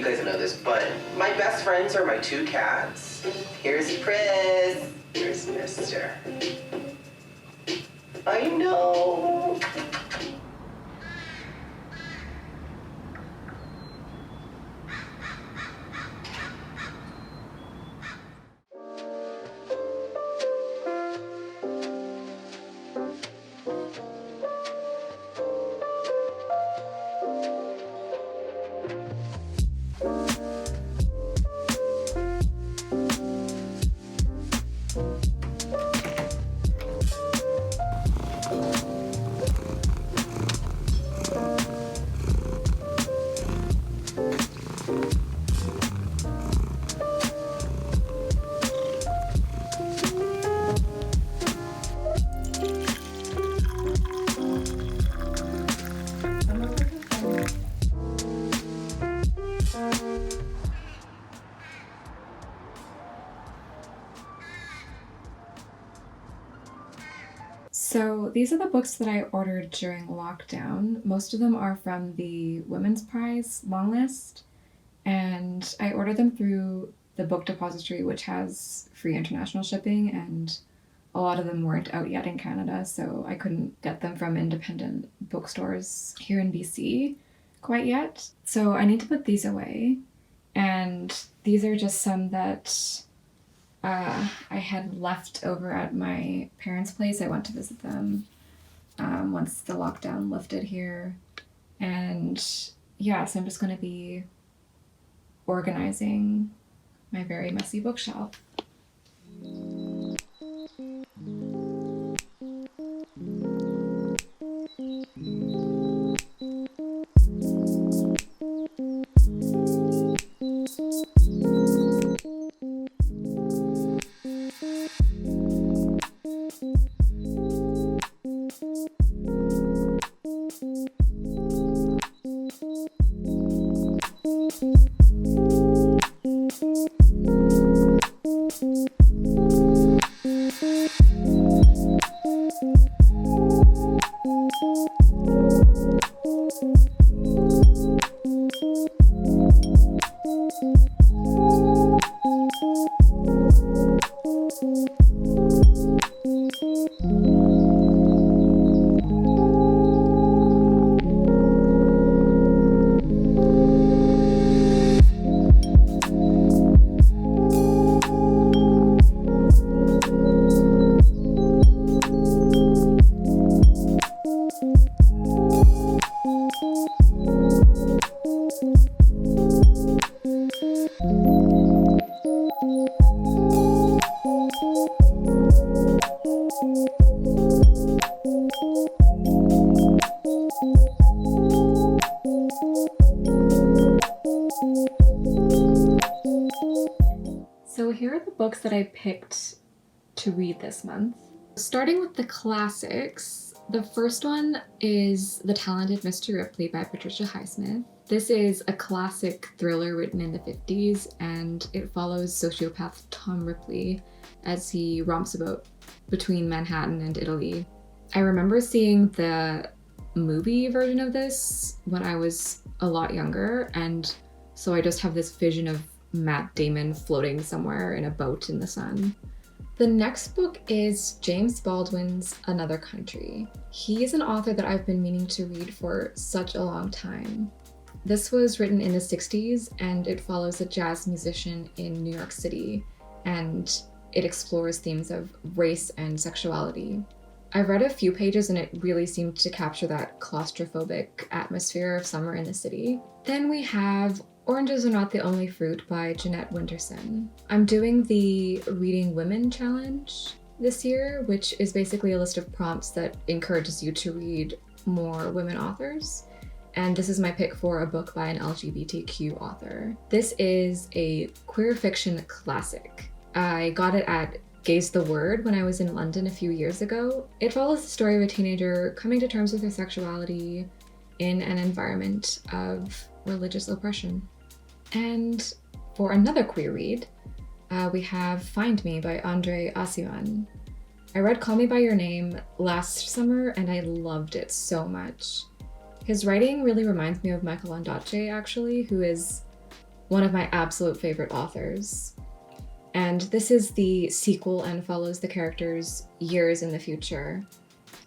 guys don't know this, but my best friends are my two cats. Here's Pris. Here's Mister. I know. So these are the books that I ordered during lockdown. Most of them are from the Women's Prize long list, and I ordered them through the Book Depository, which has free international shipping, and a lot of them weren't out yet in Canada, so I couldn't get them from independent bookstores here in BC quite yet. So I need to put these away, and these are just some that I had left over at my parents' place. I went to visit them once the lockdown lifted here. And yeah, so I'm just going to be organizing my very messy bookshelf. So here are the books that I picked to read this month. Starting with the classics, the first one is The Talented Mr. Ripley by Patricia Highsmith. This is a classic thriller written in the 50s, and it follows sociopath Tom Ripley as he romps about between Manhattan and Italy. I remember seeing the movie version of this when I was a lot younger, and so I just have this vision of Matt Damon floating somewhere in a boat in the sun. The next book is James Baldwin's Another Country. He is an author that I've been meaning to read for such a long time. This was written in the 60s, and it follows a jazz musician in New York City, and it explores themes of race and sexuality. I read a few pages and it really seemed to capture that claustrophobic atmosphere of summer in the city. Then we have Oranges Are Not the Only Fruit by Jeanette Winterson. I'm doing the Reading Women Challenge this year, which is basically a list of prompts that encourages you to read more women authors. And this is my pick for a book by an LGBTQ author. This is a queer fiction classic. I got it at Gaze the Word when I was in London a few years ago. It follows the story of a teenager coming to terms with her sexuality in an environment of religious oppression. And for another queer read, we have Find Me by Andre Aciman. I read Call Me By Your Name last summer and I loved it so much. His writing really reminds me of Michael Ondaatje, actually, who is one of my absolute favorite authors. And this is the sequel and follows the characters years in the future.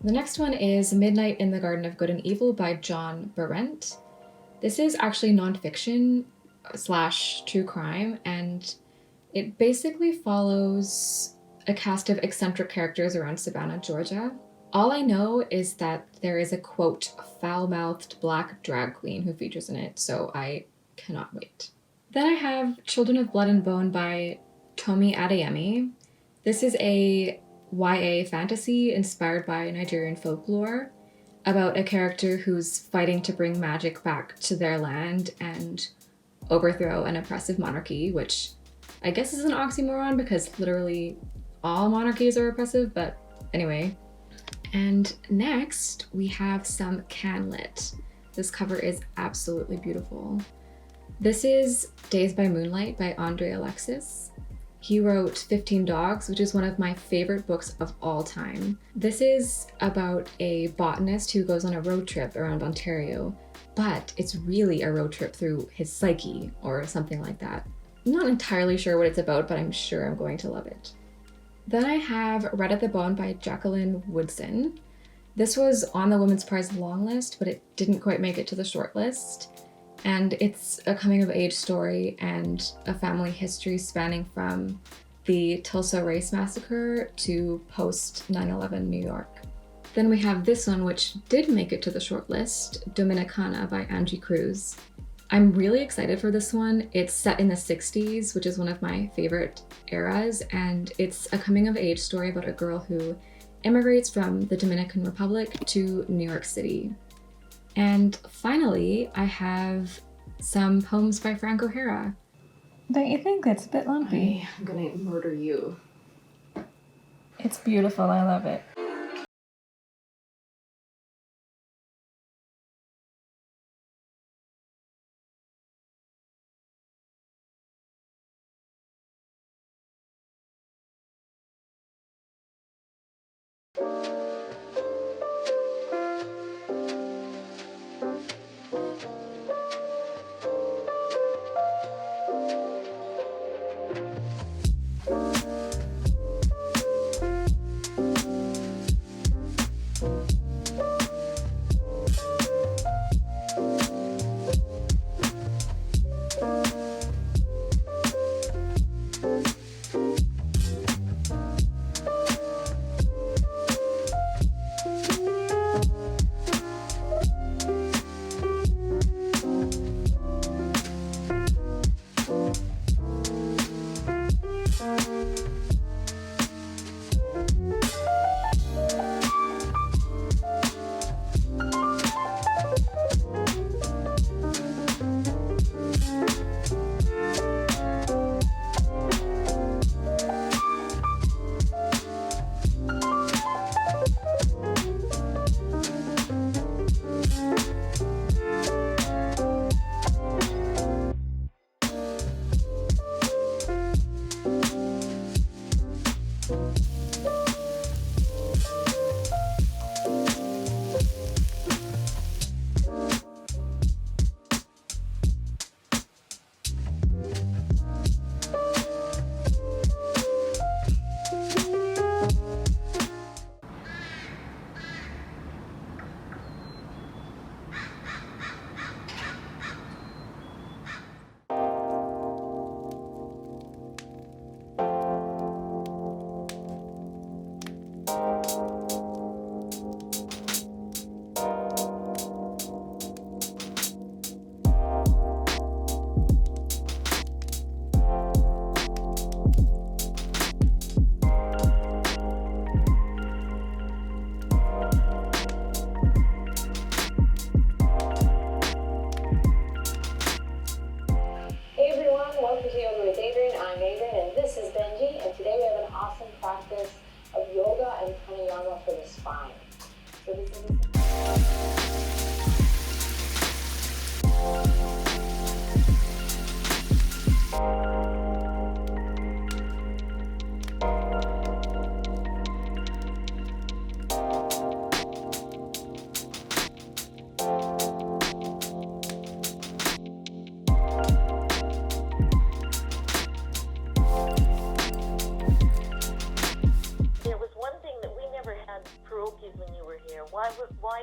The next one is Midnight in the Garden of Good and Evil by John Berendt. This is actually nonfiction / true crime, and it basically follows a cast of eccentric characters around Savannah, Georgia. All I know is that there is a, quote, foul-mouthed black drag queen who features in it, so I cannot wait. Then I have Children of Blood and Bone by Tomi Adeyemi. This is a YA fantasy inspired by Nigerian folklore about a character who's fighting to bring magic back to their land and overthrow an oppressive monarchy, which I guess is an oxymoron because literally all monarchies are oppressive, but anyway. And next we have some Canlit. This cover is absolutely beautiful. This is Days by Moonlight by Andre Alexis. He wrote 15 Dogs, which is one of my favorite books of all time. This is about a botanist who goes on a road trip around Ontario, but it's really a road trip through his psyche or something like that. I'm not entirely sure what it's about, but I'm sure I'm going to love it. Then I have Red at the Bone by Jacqueline Woodson. This was on the Women's Prize long list, but it didn't quite make it to the short list. And it's a coming-of-age story and a family history spanning from the Tulsa Race Massacre to post-9/11 New York. Then we have this one, which did make it to the short list, Dominicana by Angie Cruz. I'm really excited for this one. It's set in the 60s, which is one of my favorite eras, and it's a coming-of-age story about a girl who immigrates from the Dominican Republic to New York City. And finally, I have some poems by Frank O'Hara. Don't you think that's a bit lumpy? I'm gonna murder you. It's beautiful, I love it.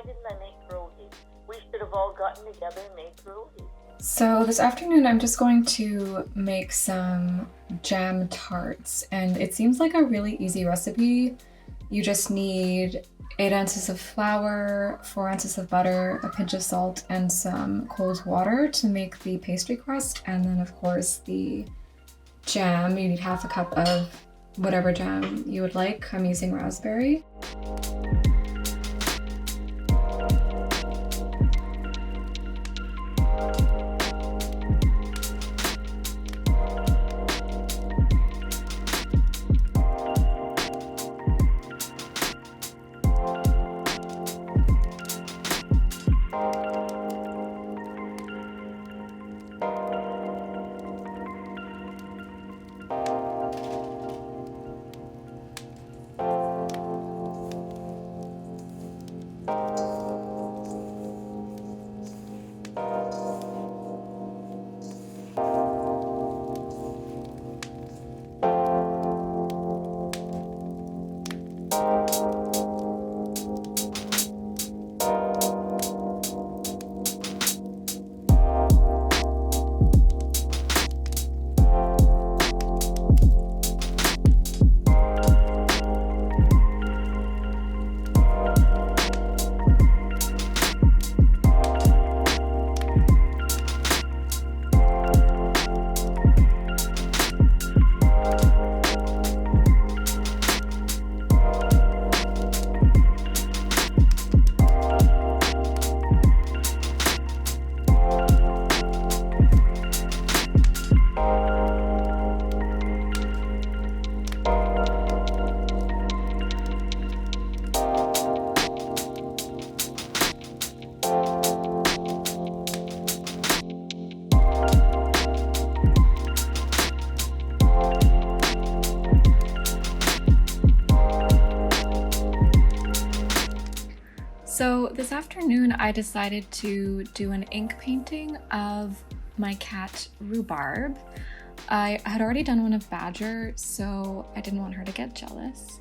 didn't I make pierogies? We should have all gotten together and made pierogies. So this afternoon I'm just going to make some jam tarts, and it seems like a really easy recipe. You just need 8 ounces of flour, 4 ounces of butter, a pinch of salt, and some cold water to make the pastry crust. And then of course the jam, you need half a cup of whatever jam you would like. I'm using raspberry. So this afternoon I decided to do an ink painting of my cat Rhubarb. I had already done one of Badger, so I didn't want her to get jealous.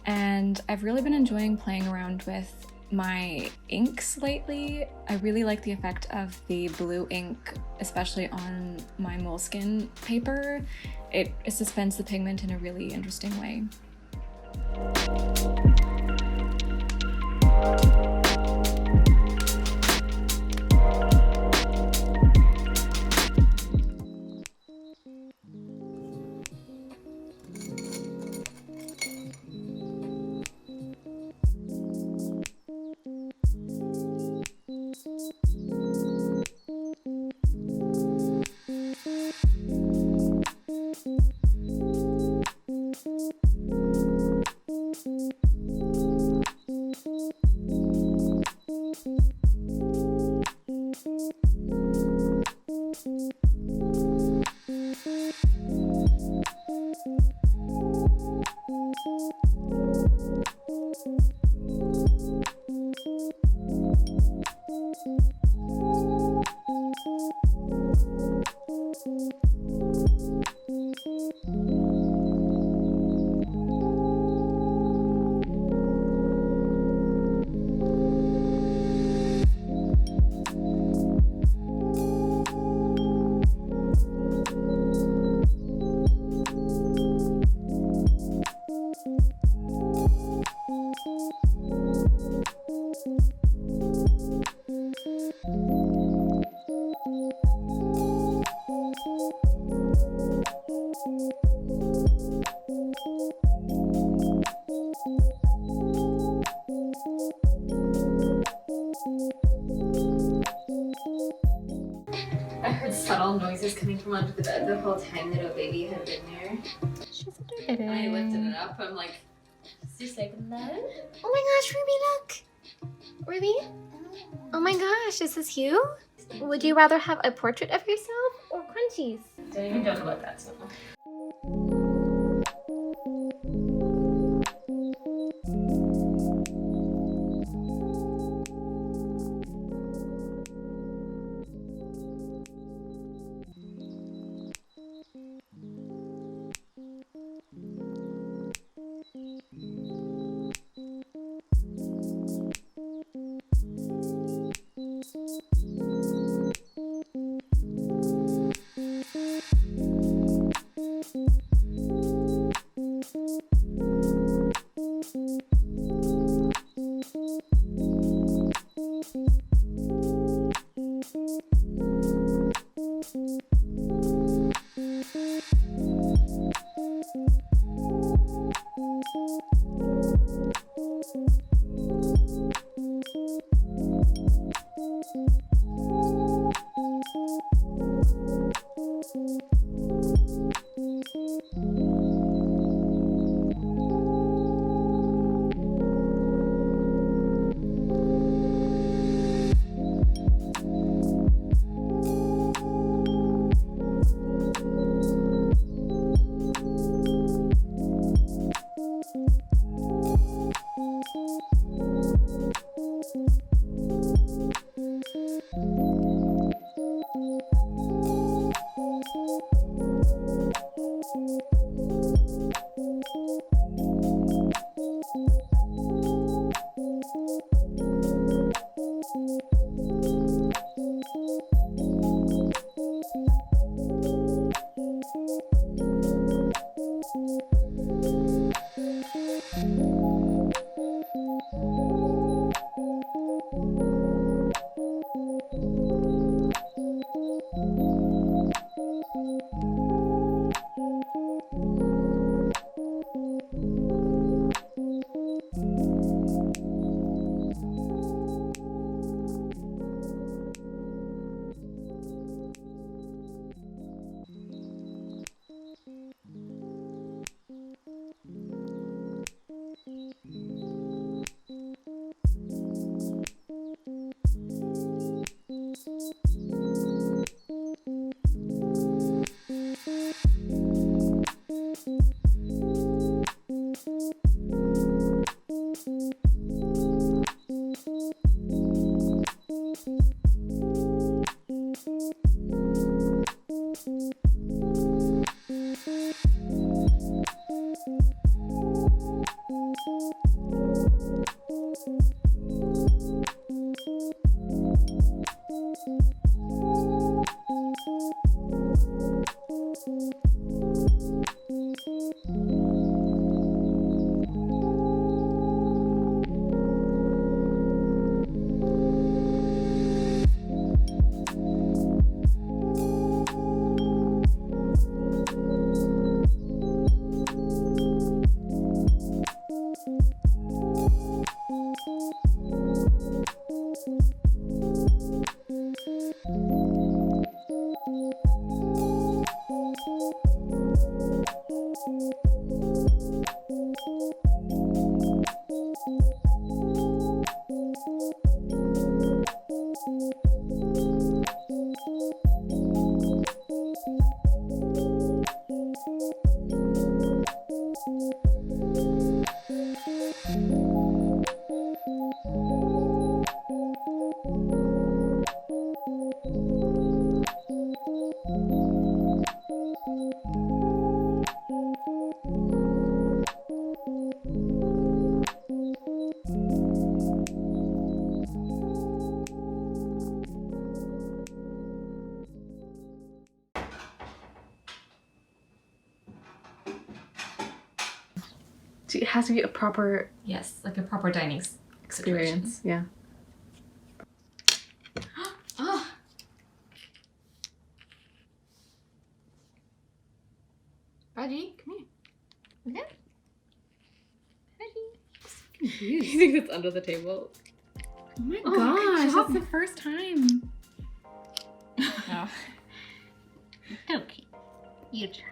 And I've really been enjoying playing around with my inks lately. I really like the effect of the blue ink, especially on my moleskin paper. It suspends the pigment in a really interesting way. I heard subtle noises coming from under the bed the whole time that a baby had been there. She's a baby. I lifted it up. I'm like, is this like love? Oh my gosh, Ruby, look! Ruby? Oh my gosh, is this you? Would you rather have a portrait of yourself or crunchies? Don't even joke about that stuff. It has to be a proper Yes, like a proper dining experience. Yeah. Oh. Reggie, come here. Okay. You think it's under the table? Oh my Oh, gosh, good job. that's the first time. Okay, you try.